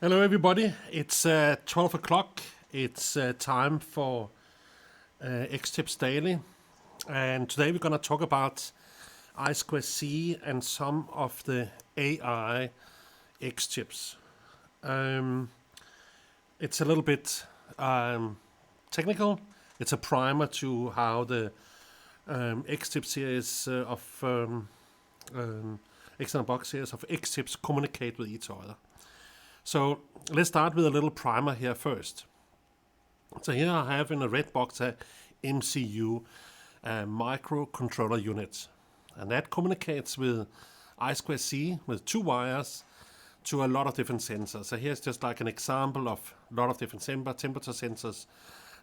Hello everybody, it's 12 o'clock, it's time for xChips Daily, and today we're going to talk about I2C and some of the AI xChips. It's a little bit technical. It's a primer to how the xChip series of XinaBox series of xChips communicate with each other. So let's start with a little primer here first. So here I have in a red box a MCU, microcontroller unit, and that communicates with I2C with two wires to a lot of different sensors. So here's just like an example of a lot of different temperature sensors,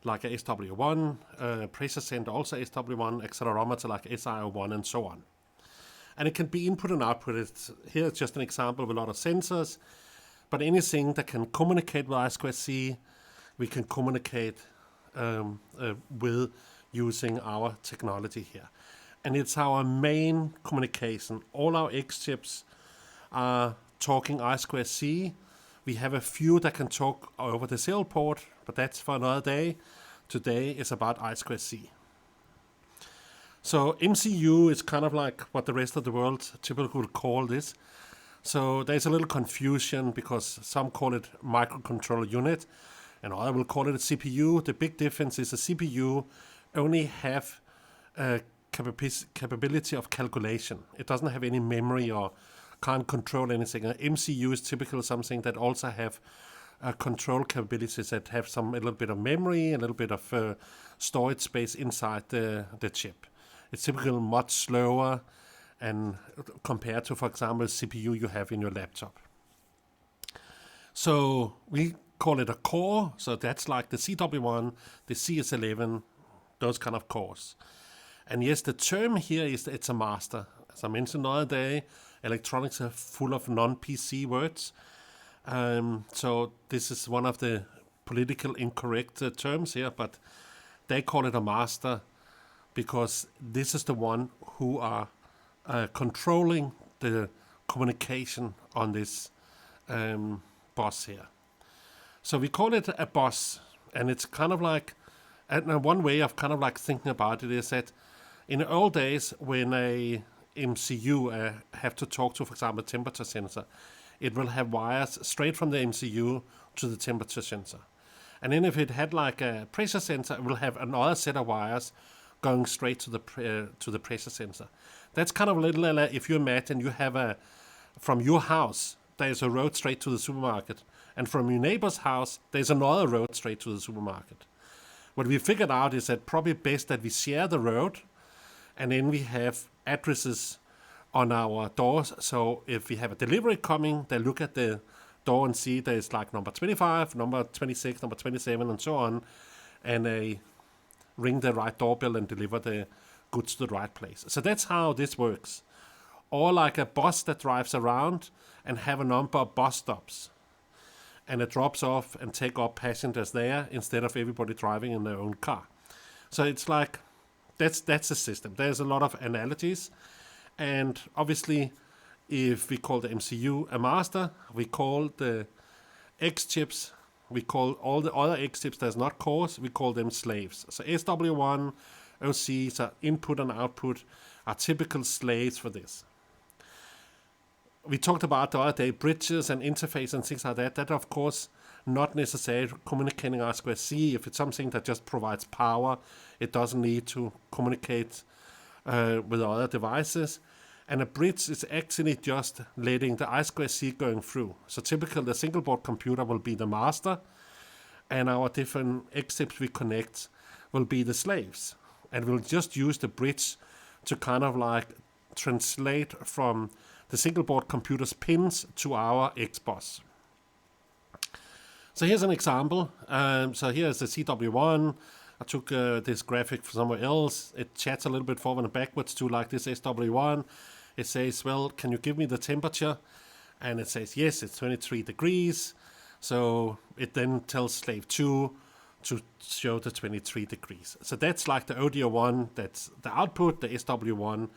like a SW1, pressure sensor also SW1, accelerometer like SIO1, and so on. And it can be input and output. Here's just an example of a lot of sensors. But anything that can communicate with I2C, we can communicate with using our technology here. And it's our main communication. All our xChips are talking I2C. We have a few that can talk over the serial port, but that's for another day. Today is about I2C. So MCU is kind of like what the rest of the world typically would call this. So there's a little confusion because some call it microcontroller unit and others will call it a CPU. The big difference is a CPU only have a capability of calculation. It doesn't have any memory or can't control anything. An MCU is typically something that also have control capabilities that have a little bit of memory, a little bit of storage space inside the chip. It's typically much slower and compared to, for example, CPU you have in your laptop. So we call it a core, so that's like the CW1, the CS11, those kind of cores. And yes, the term here is it's a master. As I mentioned the other day, electronics are full of non-PC words. So this is one of the political incorrect terms here, but they call it a master because this is the one who are controlling the communication on this bus here. So we call it a bus, and it's kind of like, and one way of kind of like thinking about it is that in the old days when a MCU have to talk to, for example, a temperature sensor, it will have wires straight from the MCU to the temperature sensor. And then if it had like a pressure sensor, it will have another set of wires going straight to the pressure sensor. That's kind of a little, if you imagine you have from your house, there's a road straight to the supermarket. And from your neighbor's house, there's another road straight to the supermarket. What we figured out is that probably best that we share the road, and then we have addresses on our doors. So if we have a delivery coming, they look at the door and see there's like number 25, number 26, number 27, and so on. And they ring the right doorbell and deliver the goods to the right place. So that's how this works. Or like a bus that drives around and have a number of bus stops. And it drops off and take up passengers there instead of everybody driving in their own car. So it's like, that's the system. There's a lot of analogies. And obviously, if we call the MCU a master, we call the xChips, we call all the other xChips that's not cores, we call them slaves. So SW1, OC, so input and output, are typical slaves for this. We talked about the other day bridges and interface and things like that. That, of course, not necessarily communicating I2C. If it's something that just provides power, it doesn't need to communicate with other devices. And a bridge is actually just letting the I2C going through. So typically the single board computer will be the master, and our different xChips we connect will be the slaves. And we'll just use the bridge to kind of like translate from the single board computer's pins to our XBus. So here's an example. So here's the CW1. I took this graphic from somewhere else. It chats a little bit forward and backwards to like this SW1. It says, well, can you give me the temperature? And it says, yes, it's 23 degrees. So it then tells slave 2 to show the 23 degrees. So that's like the audio one, that's the output, the SW1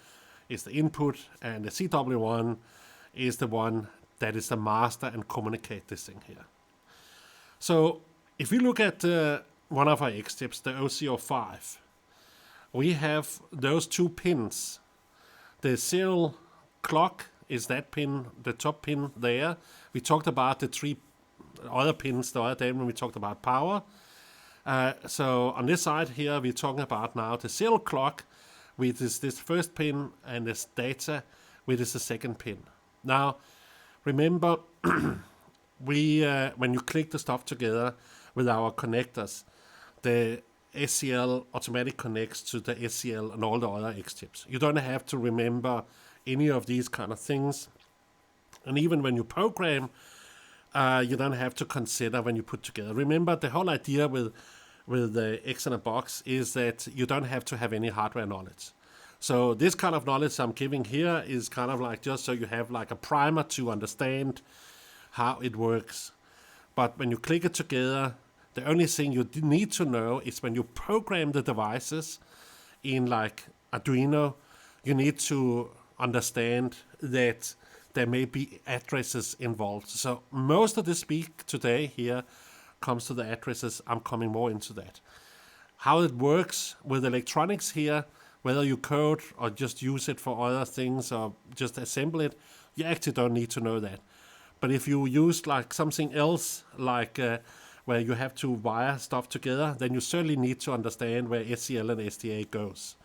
is the input, and the CW1 is the one that is the master and communicate this thing here. So if we look at one of our xChips, the OC05, we have those 2 pins. The serial clock is that pin, the top pin there. We talked about the 3 other pins the other day when we talked about power. So on this side here, we're talking about now the serial clock, which is this first pin, and this data, which is the second pin. Now, remember, when you click the stuff together with our connectors, the SCL automatically connects to the SCL and all the other xChips. You don't have to remember any of these kind of things. And even when you program, you don't have to consider when you put together. Remember, the whole idea with the XinaBox is that you don't have to have any hardware knowledge. So this kind of knowledge I'm giving here is kind of like just so you have like a primer to understand how it works. But when you click it together, the only thing you need to know is when you program the devices in like Arduino, you need to understand that there may be addresses involved. So most of the speak today here comes to the addresses. I'm coming more into that. How it works with electronics here, whether you code or just use it for other things or just assemble it, you actually don't need to know that. But if you use like something else, like where you have to wire stuff together, then you certainly need to understand where SCL and SDA goes.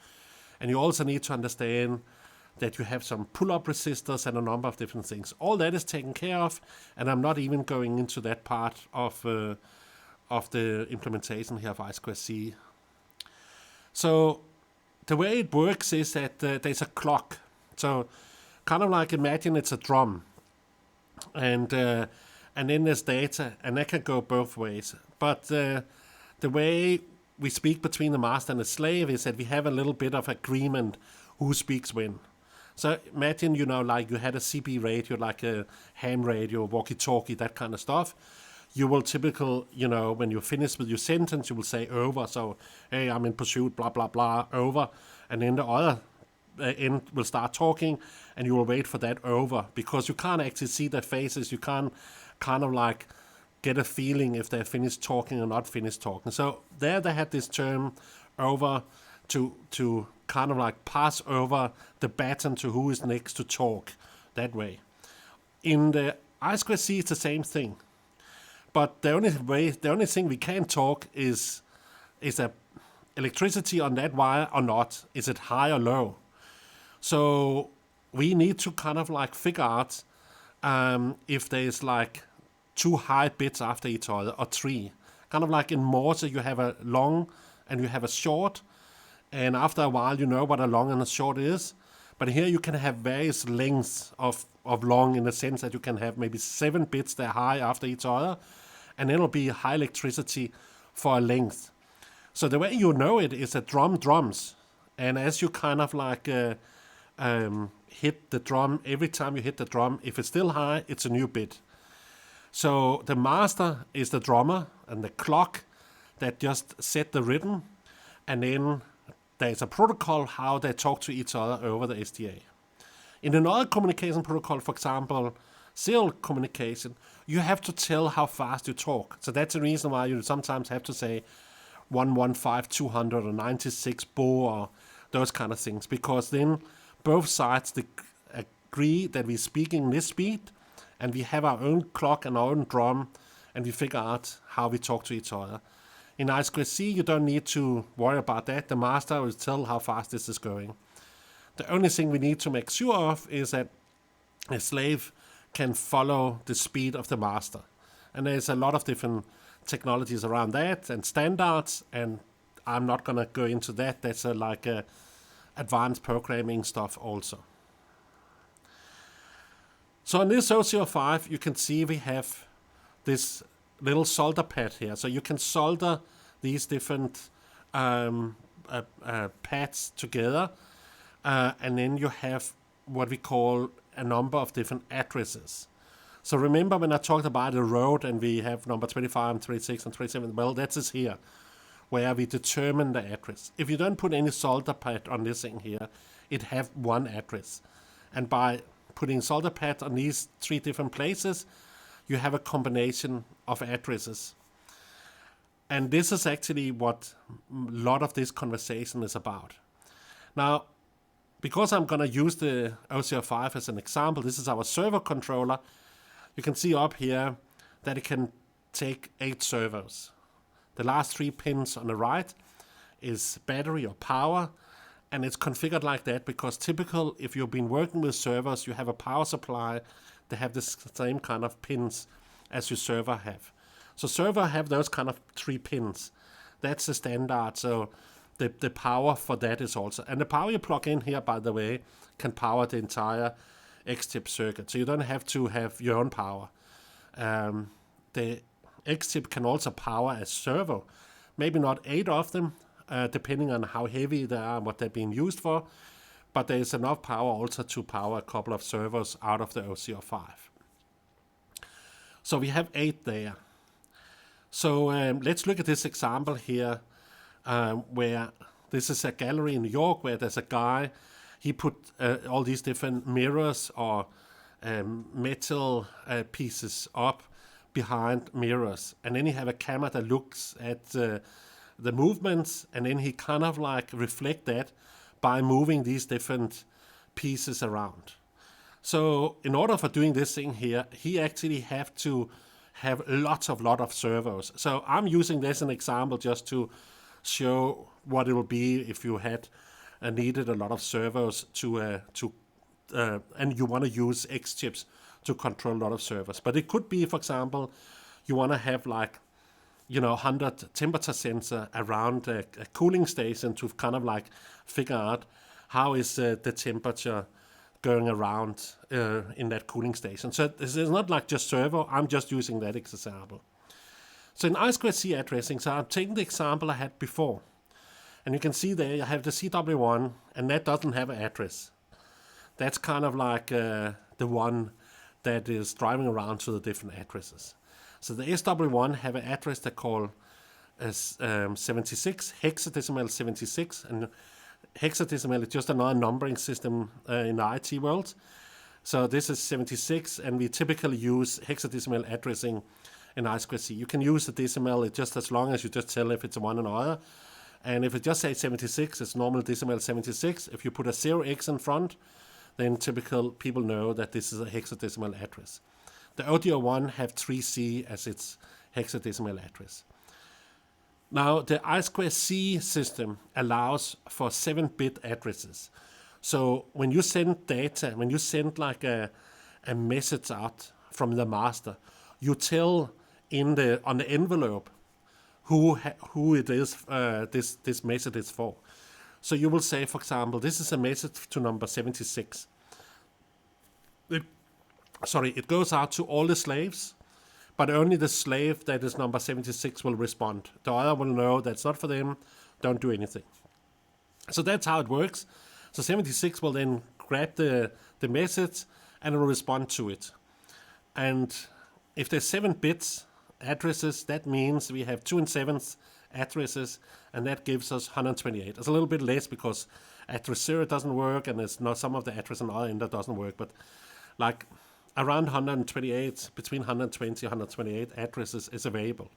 And you also need to understand that you have some pull-up resistors and a number of different things. All that is taken care of, and I'm not even going into that part of the implementation here of I2C. So the way it works is that there's a clock. So kind of like imagine it's a drum, and then there's data, and that can go both ways. But the way we speak between the master and the slave is that we have a little bit of agreement who speaks when. So imagine, like you had a CB radio, like a ham radio, walkie-talkie, that kind of stuff. You will typically, when you finish with your sentence, you will say over. So, hey, I'm in pursuit, blah, blah, blah, over. And then the other end will start talking, and you will wait for that over, because you can't actually see their faces. You can't kind of like get a feeling if they're finished talking or not finished talking. So there they had this term over to kind of like pass over the baton to who is next to talk that way. In the I2C, it's the same thing. But the only thing we can talk is a electricity on that wire or not. Is it high or low? So we need to kind of like figure out if there's like 2 high bits after each other or 3. Kind of like in Morse, you have a long and you have a short. And after a while, you know what a long and a short is. But here you can have various lengths of long, in the sense that you can have maybe 7 bits that are high after each other. And then it'll be high electricity for a length. So the way you know it is that drums. And as you kind of like hit the drum, every time you hit the drum, if it's still high, it's a new bit. So the master is the drummer, and the clock that just set the rhythm. And then there's a protocol how they talk to each other over the SDA. In another communication protocol, for example, serial communication, you have to tell how fast you talk. So that's the reason why you sometimes have to say 115/200 or 96 bo or those kind of things, because then both sides agree that we're speaking this speed, and we have our own clock and our own drum, and we figure out how we talk to each other. In I2C, you don't need to worry about that. The master will tell how fast this is going. The only thing we need to make sure of is that a slave can follow the speed of the master. And there's a lot of different technologies around that and standards, and I'm not going to go into that. That's like advanced programming stuff also. So on this OC05, you can see we have this little solder pad here. So you can solder these different pads together, and then you have what we call a number of different addresses. So remember when I talked about the road and we have number 25 and 36 and 37, well, that is here, where we determine the address. If you don't put any solder pad on this thing here, it have one address. And by putting solder pad on these 3 different places, you have a combination of addresses. And this is actually what a lot of this conversation is about. Now, because I'm going to use the O05 as an example, this is our servo controller. You can see up here that it can take 8 servos. The last 3 pins on the right is battery or power, and it's configured like that because typical, if you've been working with servers, you have a power supply that have the same kind of pins as your server have. So server have those kind of 3 pins. That's the standard. So the power for that is also, and the power you plug in here, by the way, can power the entire xChip circuit. So you don't have to have your own power. The xChip can also power a servo, maybe not 8 of them, depending on how heavy they are and what they're being used for, but there is enough power also to power a couple of servos out of the O05. So we have 8 there. So let's look at this example here, where this is a gallery in New York where there's a guy, he put all these different mirrors or metal pieces up behind mirrors, and then he have a camera that looks at the movements, and then he kind of like reflect that by moving these different pieces around. So in order for doing this thing here, he actually have to have lot of servos. So I'm using this as an example just to show what it will be if you had needed a lot of servos and you want to use xChips to control a lot of servers. But it could be, for example, you want to have 100 temperature sensor around a cooling station to kind of like figure out how is the temperature going around in that cooling station. So this is not like just servo, I'm just using that example. So in I2C addressing, so I'm taking the example I had before. And you can see there you have the CW1, and that doesn't have an address. That's kind of like the one that is driving around to the different addresses. So the SW1 have an address they call 76, hexadecimal 76, and hexadecimal is just another numbering system in the IT world. So this is 76, and we typically use hexadecimal addressing in I2C. You can use the decimal just as long as you just tell if it's a 1 or another. And if it just says 76, it's normal decimal 76. If you put a 0x in front, then typical people know that this is a hexadecimal address. The ODO1 have 3C as its hexadecimal address. Now, the I2C system allows for 7-bit addresses. So when you send data, when you send like a message out from the master, you tell on the envelope who it is this message is for. So you will say, for example, this is a message to number 76. It goes out to all the slaves, but only the slave that is number 76 will respond. The other will know that's not for them, don't do anything. So that's how it works. So 76 will then grab the message and it will respond to it. And if there's 7 bits addresses, that means we have 2 and 7th addresses, and that gives us 128. It's a little bit less because address 0 doesn't work, and there's not some of the address on the other end that doesn't work, but like around 128, between 120 and 128 addresses is available.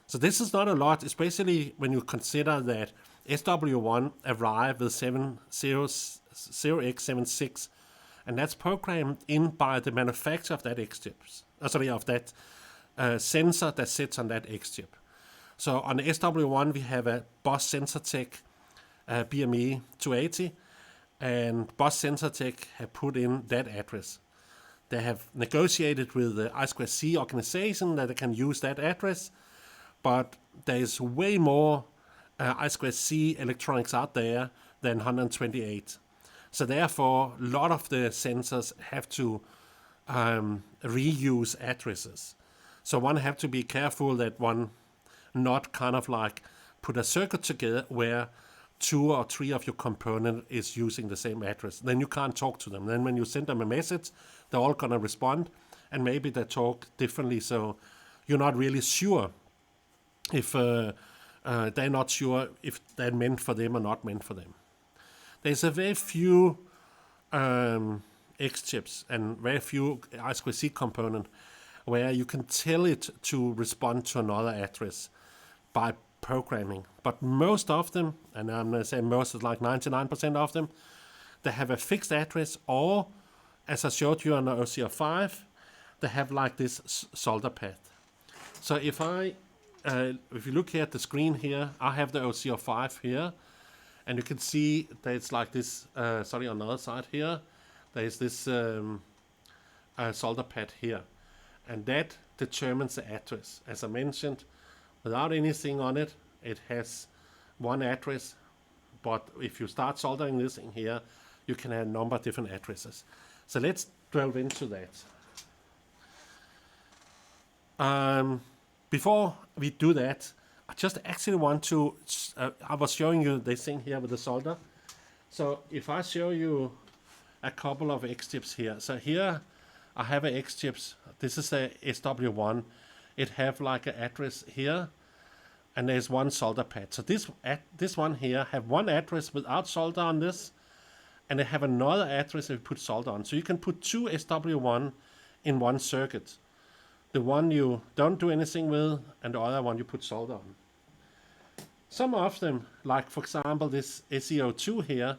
So this is not a lot, especially when you consider that SW1 arrived with 0x76, and that's programmed in by the manufacturer of that xChips. Of that sensor that sits on that xChip. So on the SW1 we have a Bosch SensorTech BME 280, and Bosch SensorTech have put in that address. They have negotiated with the I2C organization that they can use that address, but there is way more I2C electronics out there than 128. So therefore, a lot of the sensors have to reuse addresses. So one have to be careful that one not kind of like put a circuit together where 2 or 3 of your component is using the same address. Then you can't talk to them. Then when you send them a message, they're all going to respond, and maybe they talk differently. So you're not really sure if they're not sure if they're meant for them or not meant for them. There's a very few xChips and very few I2C component where you can tell it to respond to another address by programming. But most of them, and I'm going to say most, is like 99% of them, they have a fixed address, or as I showed you on the OCR5, they have like this solder path. So if you look here at the screen here, I have the OCR5 here, and you can see that it's like this, on the other side here, there's this solder pad here, and that determines the address. As I mentioned, without anything on it, it has one address, but if you start soldering this in here, you can have a number of different addresses. So let's delve into that. Before we do that, I just actually want to, I was showing you this thing here with the solder. So if I show you a couple of xChips here. So here I have a xChips. This is a SW1. It have like an address here, and there's one solder pad. So this one here have one address without solder on this, and they have another address if you put solder on. So you can put two SW1 in one circuit. The one you don't do anything with, and the other one you put solder on. Some of them, like for example this SEO2 here,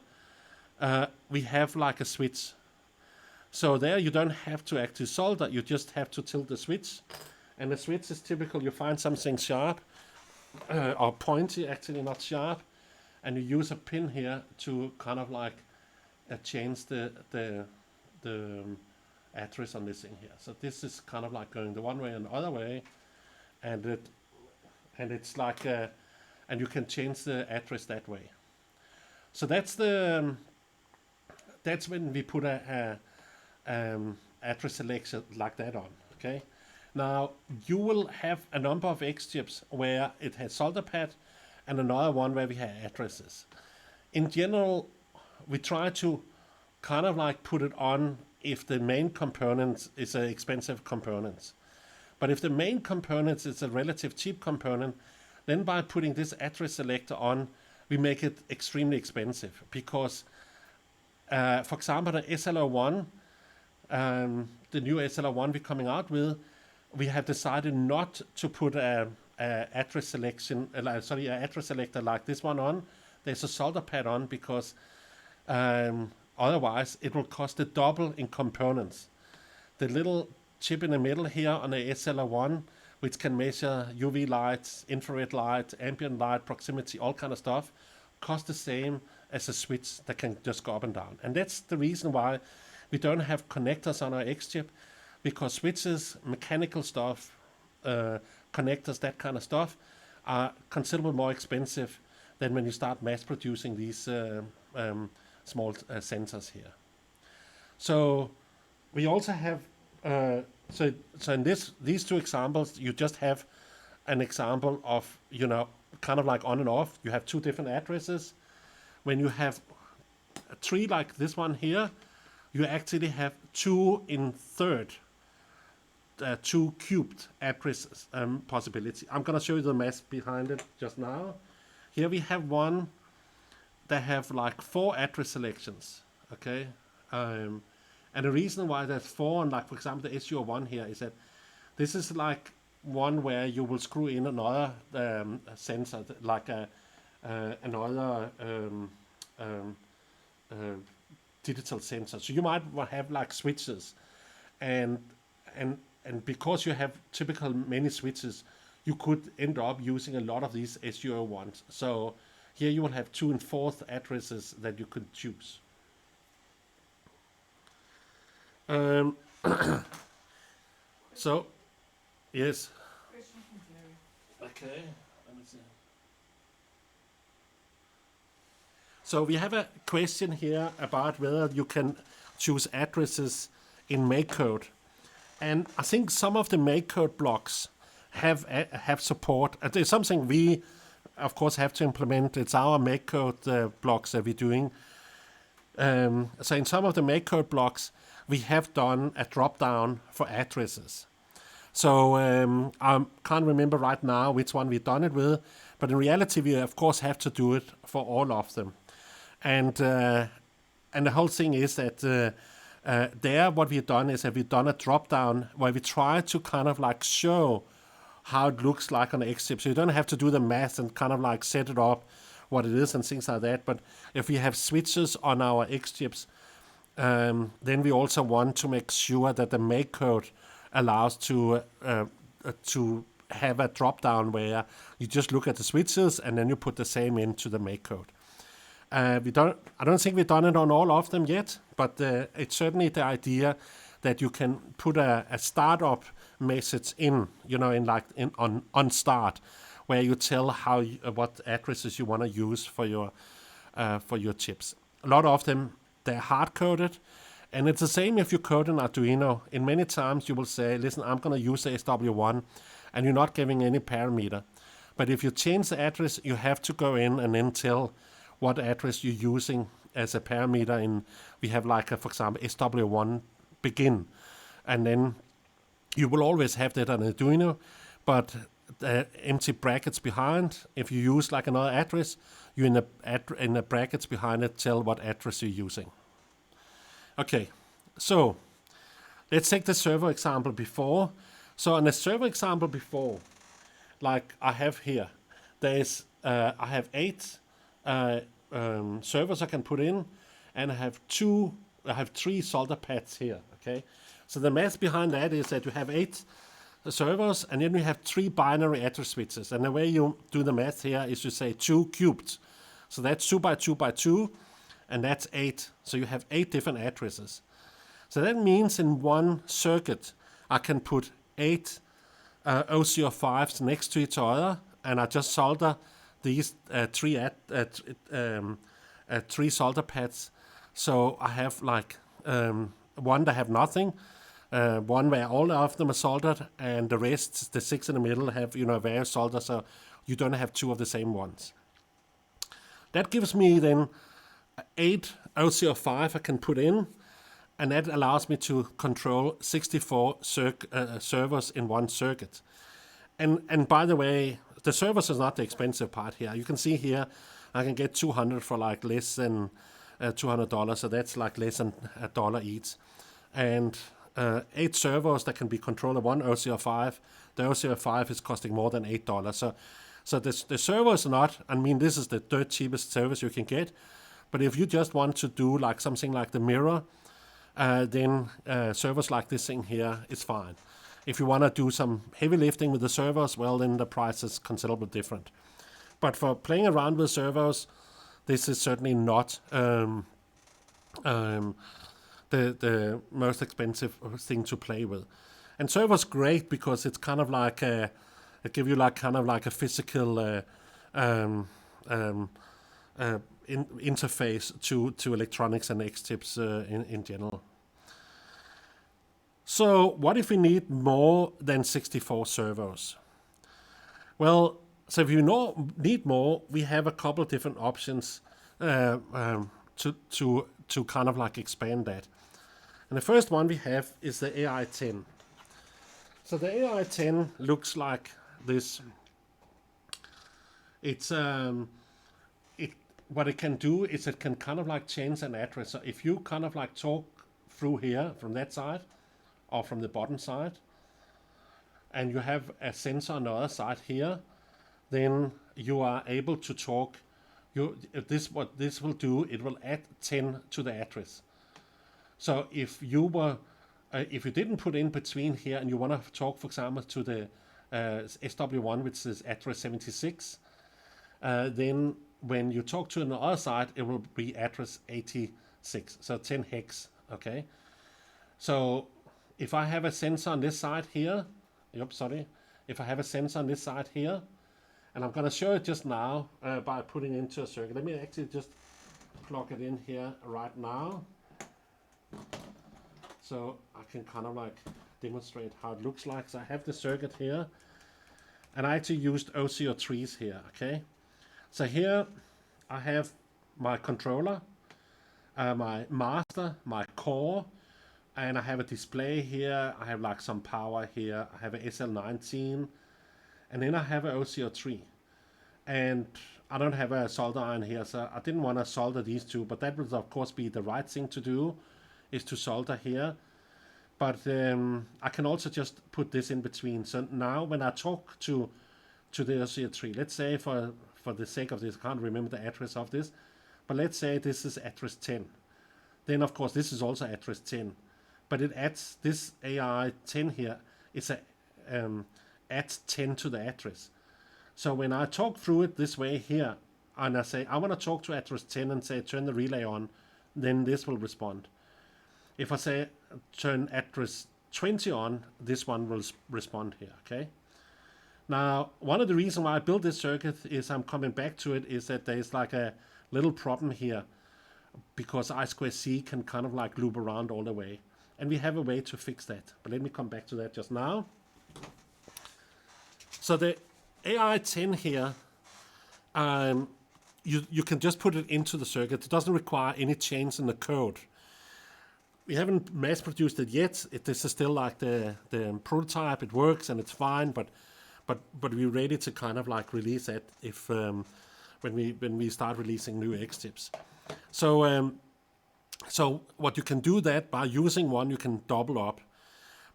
we have like a switch. So there you don't have to actually solder, you just have to tilt the switch. And the switch is typical, you find something sharp, or pointy, actually not sharp, and you use a pin here to kind of like change the address on this thing here. So this is kind of like going the one way and the other way, and it's like and you can change the address that way. So that's when we put a address selection like that on. Okay. Now you will have a number of xChips where it has solder pad, and another one where we have addresses. In general, we try to kind of like put it on if the main component is an expensive component. But if the main component is a relative cheap component, then by putting this address selector on, we make it extremely expensive. Because, for example, the SLR1, the new SLR1 we're coming out with, we have decided not to put a address selection, an address selector like this one on. There's a solder pad on because otherwise it will cost the double in components. The little chip in the middle here on the SLR1, which can measure UV light, infrared light, ambient light, proximity, all kind of stuff, costs the same as a switch that can just go up and down. And that's the reason why we don't have connectors on our xChip, because switches, mechanical stuff, connectors, that kind of stuff, are considerably more expensive than when you start mass producing these small sensors here. So we also have, so in these two examples, you just have an example of, kind of like on and off. You have two different addresses. When you have three like this one here, you actually have two in third, two cubed addresses possibility. I'm going to show you the math behind it just now. Here we have one that have like 4 address selections, okay? And the reason why there's 4, and like for example the SU1 here, is that this is like one where you will screw in another sensor, like another digital sensor. So you might have like switches, and because you have typical many switches, you could end up using a lot of these SU1s. So here you will have 2 and 4th addresses that you could choose. So, yes. Okay, let me see. So we have a question here about whether you can choose addresses in MakeCode. And I think some of the MakeCode blocks have support. It's something we, of course, have to implement. It's our MakeCode blocks that we're doing. So in some of the MakeCode blocks, we have done a drop-down for addresses. So I can't remember right now which one we've done it with, but in reality, we of course have to do it for all of them. And the whole thing is that There, what we've done is that we've done a drop down where we try to kind of like show how it looks like on the xChip. So you don't have to do the math and kind of like set it up what it is and things like that. But if we have switches on our xChips, then we also want to make sure that the make code allows to have a drop down where you just look at the switches and then you put the same into the make code. I don't think we've done it on all of them yet, but it's certainly the idea that you can put a startup message in, on start, where you tell what addresses you want to use for your chips. A lot of them, they're hard coded, and it's the same if you code in Arduino. In many times you will say, listen, I'm going to use the SW1, and you're not giving any parameter. But if you change the address, you have to go in and then tell what address you're using as a parameter. We have like, for example, SW1 begin, and then you will always have that on Arduino, but empty brackets behind. If you use like another address, you in the brackets behind it tell what address you're using. Okay, so let's take the servo example before. So on the servo example before, like I have here, I have 8 servers I can put in, and I have 3 solder pads here. Okay, so the math behind that is that you have 8 servers, and then we have 3 binary address switches. And the way you do the math here is you say 2 cubed. So that's 2 by 2 by 2, and that's 8. So you have 8 different addresses. So that means in one circuit, I can put 8 OC05s next to each other, and I just solder these 3 solder pads. So I have like one that have nothing, one where all of them are soldered, and the rest, the 6 in the middle, have various solders, so you don't have 2 of the same ones. That gives me then 8 OC05 I can put in, and that allows me to control 64 servers in one circuit. And by the way, the servers is not the expensive part here. You can see here I can get 200 for like less than $200, so that's like less than $1 each. And 8 servers that can be controlled at one OC05. The OC05 is costing more than $8. So the server is not, this is the third cheapest service you can get. But if you just want to do like something like the mirror, then servers like this thing here is fine. If you want to do some heavy lifting with the servers, well, then the price is considerably different. But for playing around with servers, this is certainly not the most expensive thing to play with. And server's great because it's kind of like it give you like kind of like a physical interface to electronics and xChips in general. So what if we need more than 64 servos? Well, so if you need more, we have a couple of different options to kind of like expand that. And the first one we have is the AI-10. So the AI-10 looks like this. It's what it can do is it can kind of like change an address. So if you kind of like talk through here from that side or from the bottom side, and you have a sensor on the other side here, then you are able to talk. What this will do, it will add 10 to the address. So if you didn't put in between here and you want to talk, for example, to the SW1, which is address 76, then when you talk to the other side, it will be address 86, so 10 hex. Okay. So if I have a sensor on this side here, if I have a sensor on this side here, and I'm going to show it just now by putting it into a circuit. Let me actually just plug it in here right now, so I can kind of like demonstrate how it looks like. So I have the circuit here, and I actually used OC03s here. Okay, so here I have my controller, my master, my core, and I have a display here. I have like some power here. I have a SL19, and then I have an OC03. And I don't have a solder iron here, so I didn't want to solder these two, but that would of course be the right thing to do is to solder here. But I can also just put this in between. So now when I talk to the associate tree, let's say for the sake of this, I can't remember the address of this, but let's say this is address 10. Then of course this is also address 10. But it adds this AI 10 here, it's a adds 10 to the address. So when I talk through it this way here, and I say I want to talk to address 10 and say turn the relay on, then this will respond. If I say turn address 20 on, this one will respond here, okay? Now, one of the reasons why I built this circuit is I'm coming back to it, is that there's like a little problem here because I2C can kind of like loop around all the way. And we have a way to fix that. But let me come back to that just now. So the AI10 here, you can just put it into the circuit. It doesn't require any change in the code. We haven't mass produced it yet. This is still like the prototype. It works and it's fine, but we're ready to kind of like release it if when we start releasing new xChips. So what you can do that by using one, you can double up,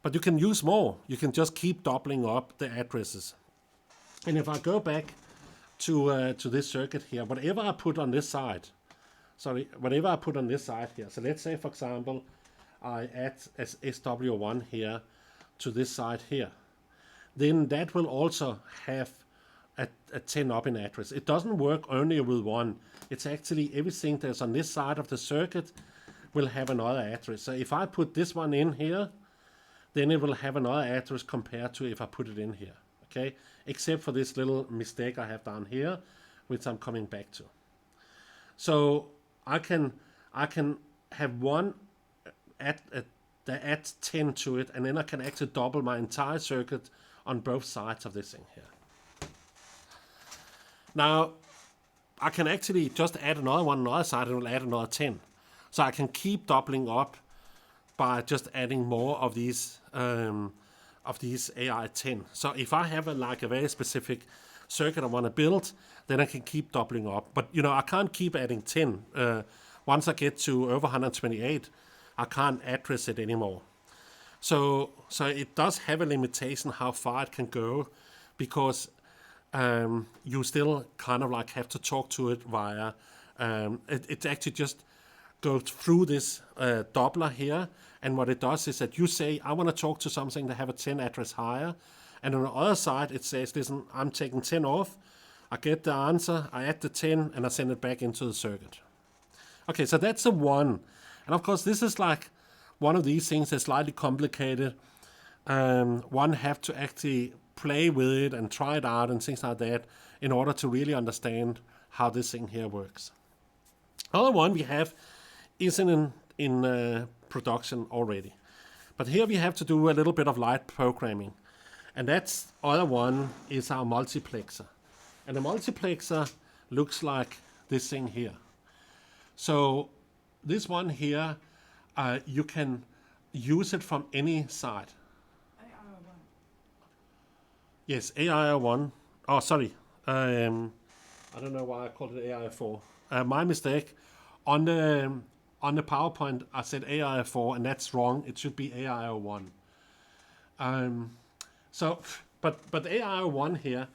but you can use more. You can just keep doubling up the addresses. And if I go back to this circuit here, whatever I put on this side, whatever I put on this side here. So let's say, for example, I add as SW1 here to this side here. Then that will also have a 10 up in address. It doesn't work only with one. It's actually everything that's on this side of the circuit will have another address. So if I put this one in here, then it will have another address compared to if I put it in here. Okay, except for this little mistake I have down here, which I'm coming back to. So I can have one that adds 10 to it, and then I can actually double my entire circuit on both sides of this thing here. Now I can actually just add another one on the other side, and it will add another 10. So I can keep doubling up by just adding more of these AI10. So if I have a very specific circuit I want to build, then I can keep doubling up. But I can't keep adding 10. Once I get to over 128, I can't address it anymore. So it does have a limitation how far it can go, because you still kind of like have to talk to it via it actually just goes through this doubler here, and what it does is that you say I want to talk to something that have a 10 address higher, and on the other side it says, listen, I'm taking 10 off, I get the answer, I add the 10, and I send it back into the circuit. Okay, so that's the one. And of course this is like one of these things that's slightly complicated. One have to actually play with it and try it out and things like that in order to really understand how this thing here works. Other one we have is in production already, but here we have to do a little bit of light programming, and that's other one is our multiplexer. And the multiplexer looks like this thing here. So this one here, you can use it from any side. AIO1. Yes, AIO1. Oh, sorry. I don't know why I called it AIO4. My mistake. On the PowerPoint, I said AIO4, and that's wrong. It should be AIO1. But AIO1 here.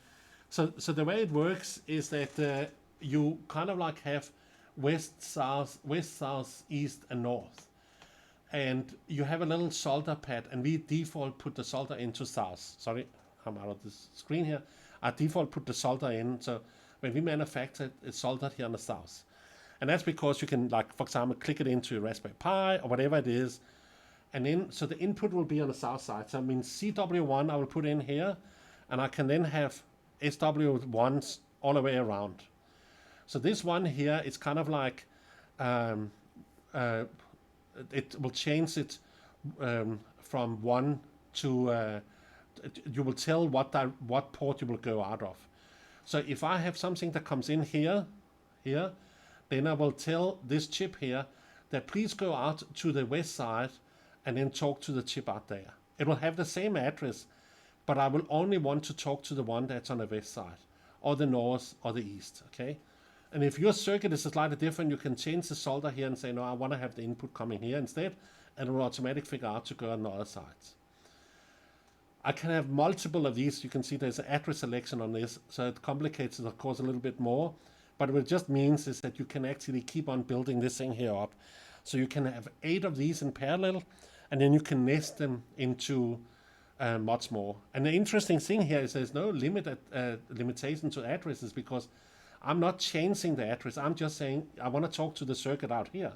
So the way it works is that you kind of like have west, south, east, and north. And you have a little solder pad, and we default put the solder into south. Sorry, I'm out of this screen here. I default put the solder in, so when we manufacture it, it's soldered here on the south. And that's because you can, like, for example, click it into your Raspberry Pi or whatever it is. And then, so the input will be on the south side. So I mean, CW1 I will put in here, and I can then have SW1s all the way around. So this one here is kind of like, it will change it from 1 to, you will tell what port you will go out of. So if I have something that comes in here, then I will tell this chip here that please go out to the west side and then talk to the chip out there. It will have the same address, but I will only want to talk to the one that's on the west side, or the north, or the east, okay? And if your circuit is slightly different, you can change the solder here and say, no, I want to have the input coming here instead, and it will automatically figure out to go on the other sides. I can have multiple of these. You can see there's an address selection on this, so it complicates it, of course, a little bit more. But what it just means is that you can actually keep on building this thing here up. So you can have 8 of these in parallel, and then you can nest them into much more. And the interesting thing here is there's no limitation to addresses, because I'm not changing the address. I'm just saying I want to talk to the circuit out here.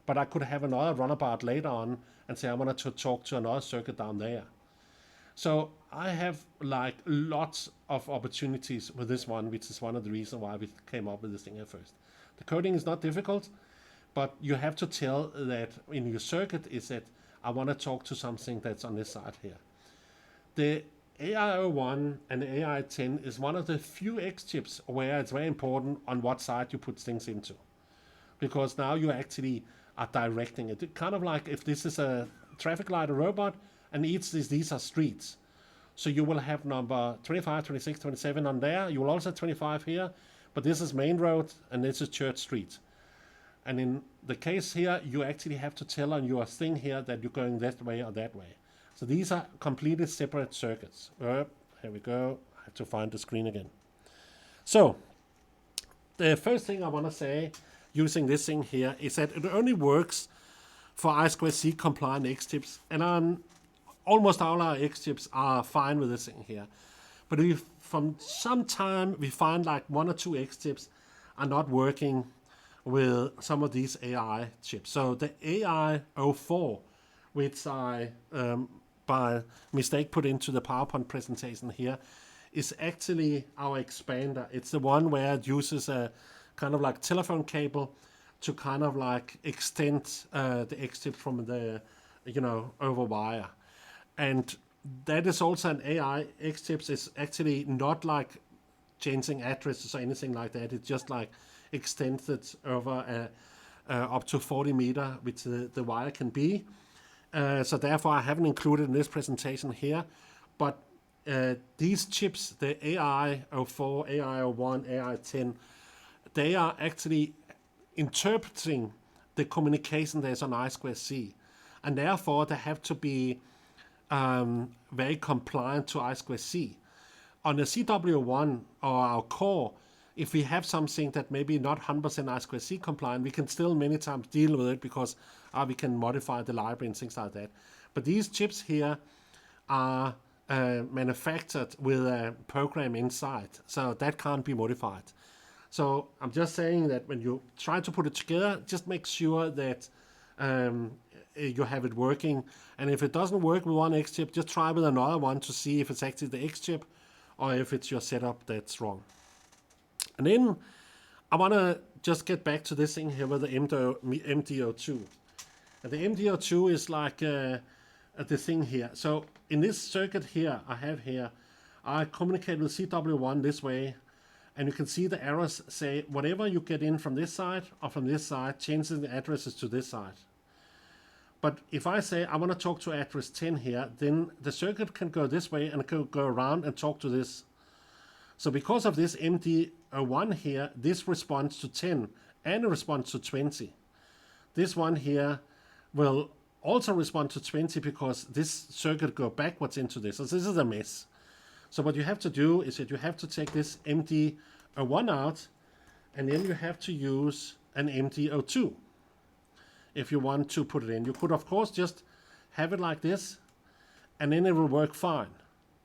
But I could have another runabout later on and say I want to talk to another circuit down there. So I have like lots of opportunities with this one, which is one of the reasons why we came up with this thing here first. The coding is not difficult, but you have to tell that in your circuit is that I want to talk to something that's on this side here. The AI01 and the AI10 is one of the few xChips where it's very important on what side you put things into, because now you actually are directing it. Kind of like if this is a traffic light, a robot, and these are streets. So you will have number 25, 26, 27 on there. You will also have 25 here, but this is main road and this is Church Street. And in the case here, you actually have to tell on your thing here that you're going that way or that way. So these are completely separate circuits. Here we go. I have to find the screen again. So the first thing I want to say using this thing here is that it only works for I2C compliant xChips, and almost all our xChips are fine with this thing here. But if from some time we find like 1 or 2 xChips are not working with some of these AI chips. So the AI04, which I by mistake put into the PowerPoint presentation here, is actually our expander. It's the one where it uses a kind of like telephone cable to kind of like extend the xChip from the, over wire. And that is also an AI xChips. It's actually not like changing addresses or anything like that. It's just like extends it over up to 40 meter, which the wire can be. So therefore I haven't included in this presentation here. But these chips, the AI04, AI01, AI10, they are actually interpreting the communication that's on I2C. And therefore they have to be very compliant to I2C. On the CW1 or our core, if we have something that maybe not 100% I2C compliant, we can still many times deal with it because we can modify the library and things like that. But these chips here are manufactured with a program inside, so that can't be modified. So I'm just saying that when you try to put it together, just make sure that you have it working. And if it doesn't work with one xChip, just try with another one to see if it's actually the xChip or if it's your setup that's wrong. And then I want to just get back to this thing here with the MD02. And the MD02 is like the thing here. So in this circuit here, I communicate with CW1 this way. And you can see the arrows say whatever you get in from this side or from this side, changes the addresses to this side. But if I say I want to talk to address 10 here, then the circuit can go this way and go around and talk to this. So because of this MD01 here, this responds to 10 and it responds to 20. This one here will also respond to 20 because this circuit go backwards into this. So this is a mess. So what you have to do is that you have to take this MD01 out, and then you have to use an MD02 if you want to put it in. You could of course just have it like this, and then it will work fine.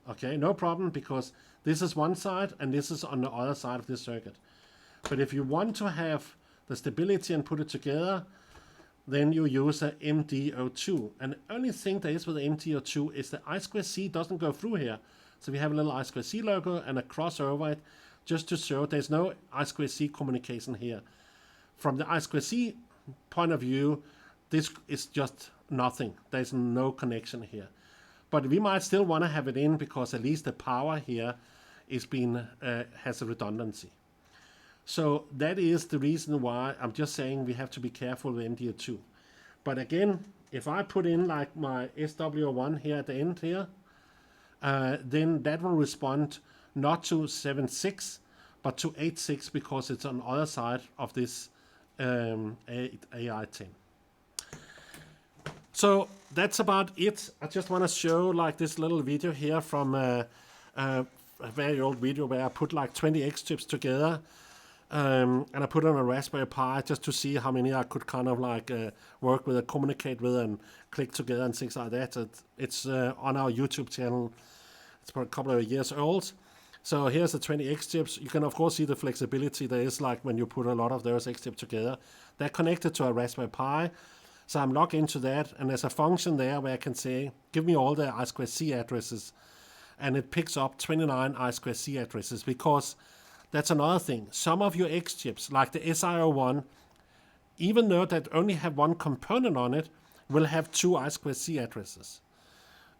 Okay, no problem, because this is one side and this is on the other side of this circuit. But if you want to have the stability and put it together, then you use a MD02. And the only thing there is with the MD02 is the I2C doesn't go through here. So we have a little I2C logo and a cross over it, just to show there's no I2C communication here. From the I2C point of view, this is just nothing. There's no connection here. But we might still want to have it in because at least the power here is has a redundancy. So that is the reason why I'm just saying we have to be careful with MD02. But again, if I put in like my SW1 here at the end here, then that will respond not to 7.6, but to 8.6 because it's on the other side of this AI10. So that's about it. I just want to show like this little video here from a very old video where I put like 20 xChips together, and I put it on a Raspberry Pi just to see how many I could kind of like work with and communicate with and click together and things like that. It's on our YouTube channel. It's about a couple of years old. So here's the 20 xChips. You can of course see the flexibility there is like when you put a lot of those xChips together. They're connected to a Raspberry Pi. So I'm logged into that, and there's a function there where I can say, give me all the I2C addresses, and it picks up 29 I2C addresses, because that's another thing. Some of your xChips, like the SIO1, even though that only have one component on it, will have 2 I2C addresses.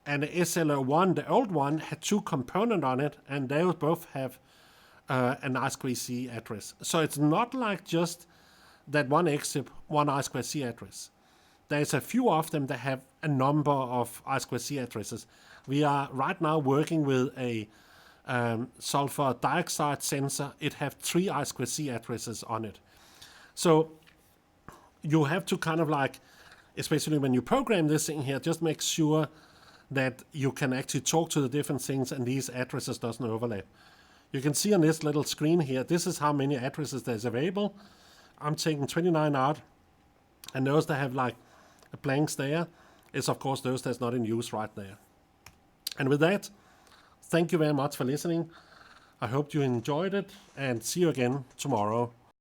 And the SLO1, the old one, had 2 components on it, and they both have an I2C address. So it's not like just that one xChip, one I2C address. There's a few of them that have a number of I2C addresses. We are right now working with a sulfur dioxide sensor. It has 3 I2C addresses on it. So you have to kind of like, especially when you program this thing here, just make sure that you can actually talk to the different things and these addresses doesn't overlap. You can see on this little screen here, this is how many addresses there's available. I'm taking 29 out, and those that have like blanks there is of course those that's not in use right there. And with that, thank you very much for listening. I hope you enjoyed it, and see you again tomorrow.